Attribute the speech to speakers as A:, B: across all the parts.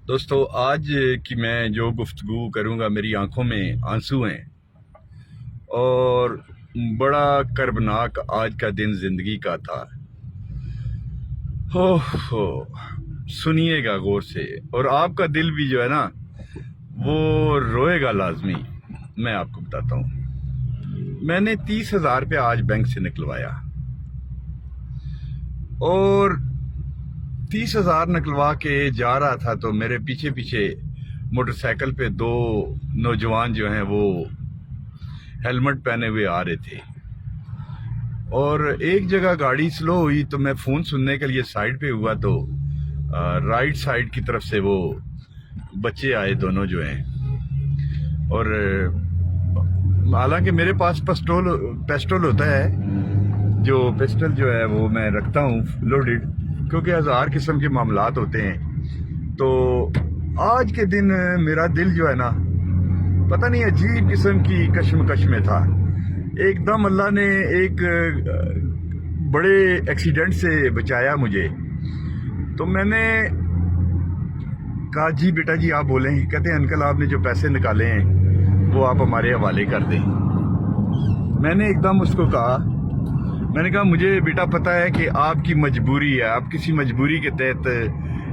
A: दोस्तों, आज की मैं जो गुफ्तगू करूंगा मेरी आंखों में आंसू हैं और बड़ा कर्बनाक आज का दिन ज़िंदगी का था। हो सुनिएगा गौर से और आपका दिल भी जो है ना वो रोएगा लाजमी। मैं आपको बताता हूँ, मैंने 30,000 रुपया आज बैंक से निकलवाया और 30,000 निकलवा के जा रहा था तो मेरे पीछे पीछे मोटरसाइकिल पे दो नौजवान जो हैं वो हेलमेट पहने हुए आ रहे थे और एक जगह गाड़ी स्लो हुई तो मैं फ़ोन सुनने के लिए साइड पे हुआ तो राइट साइड की तरफ से वो बच्चे आए दोनों जो हैं। और हालांकि मेरे पास पिस्टल होता है, जो पिस्टल जो है वो मैं रखता हूँ लोडेड, क्योंकि हज़ार किस्म के मामलात होते हैं। तो आज के दिन मेरा दिल जो है ना पता नहीं अजीब किस्म की कश्मकश में था। एकदम अल्लाह ने एक बड़े एक्सीडेंट से बचाया मुझे। तो मैंने कहा जी बेटा जी आप बोलें। कहते हैं अंकल आपने जो पैसे निकाले हैं वो आप हमारे हवाले कर दें। मैंने एकदम उसको कहा, मैंने कहा मुझे बेटा पता है कि आपकी मजबूरी है, आप किसी मजबूरी के तहत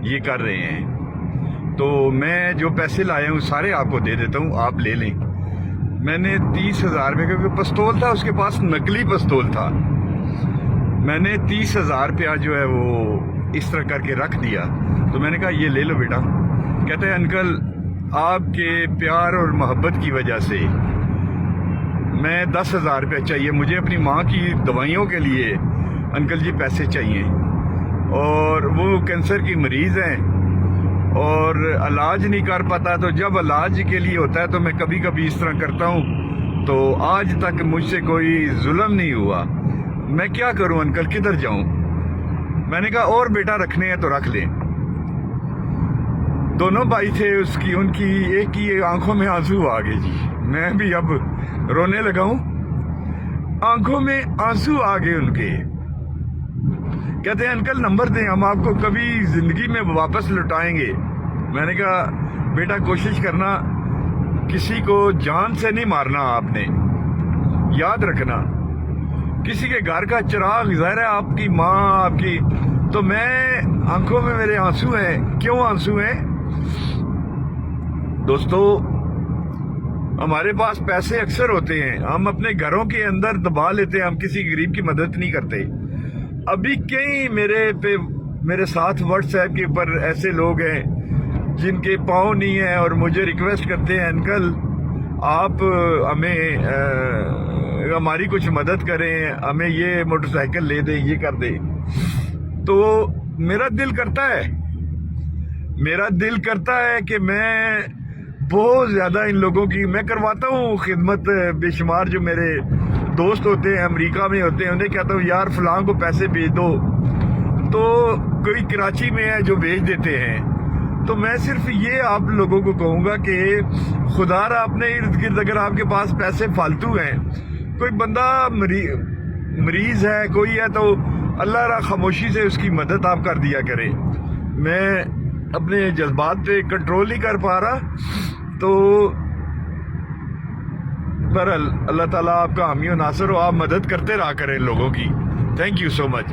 A: ये कर रहे हैं, तो मैं जो पैसे लाए हूँ सारे आपको दे देता हूँ, आप ले लें। मैंने 30,000 रुपये, क्योंकि पिस्तौल था उसके पास, नकली पिस्तौल था, मैंने 30,000 रुपया जो है वो इस तरह करके रख दिया। तो मैंने कहा ये ले लो बेटा। कहते हैं अंकल आपके प्यार और मोहब्बत की वजह से मैं 10,000 रुपये चाहिए, मुझे अपनी माँ की दवाइयों के लिए अंकल जी पैसे चाहिए, और वो कैंसर की मरीज़ हैं और इलाज नहीं कर पाता। तो जब इलाज के लिए होता है तो मैं कभी कभी इस तरह करता हूँ। तो आज तक मुझसे कोई जुल्म नहीं हुआ, मैं क्या करूँ अंकल, किधर जाऊँ। मैंने कहा और बेटा रखने हैं तो रख लें। दोनों भाई थे उसकी, उनकी एक की आंखों में आंसू आ गए जी। मैं भी अब रोने लगा हूँ, आंखों में आंसू आ गए उनके। कहते हैं अंकल नंबर दें, हम आपको कभी जिंदगी में वापस लौटाएंगे। मैंने कहा बेटा कोशिश करना, किसी को जान से नहीं मारना आपने, याद रखना। किसी के घर का चिराग ज़ाहिर है आपकी माँ आपकी, तो मैं आंखों में मेरे आंसू हैं। क्यों आंसू हैं दोस्तों? हमारे पास पैसे अक्सर होते हैं, हम अपने घरों के अंदर दबा लेते हैं, हम किसी गरीब की मदद नहीं करते। अभी कई मेरे साथ व्हाट्सएप के ऊपर ऐसे लोग हैं जिनके पाँव नहीं है और मुझे रिक्वेस्ट करते हैं अंकल आप हमें हमारी कुछ मदद करें, हमें ये मोटरसाइकिल ले दें, ये कर दें। तो मेरा दिल करता है कि मैं बहुत ज़्यादा इन लोगों की मैं करवाता हूँ खिदमत। बेशुमार जो मेरे दोस्त होते हैं अमेरिका में होते हैं, उन्हें कहता हूँ यार फलां को पैसे भेज दो, तो कोई कराची में है जो भेज देते हैं। तो मैं सिर्फ ये आप लोगों को कहूँगा कि खुदारा अपने इर्द गिर्द अगर आपके पास पैसे फालतू हैं, कोई बंदा मरीज है कोई है, तो अल्लाह रा खामोशी से उसकी मदद आप कर दिया करें। मैं अपने जज्बात पे कंट्रोल नहीं कर पा रहा, तो बहरहाल अल्लाह ताला आपका हामी और नासर हो, आप मदद करते रहा करें लोगों की। Thank you so much.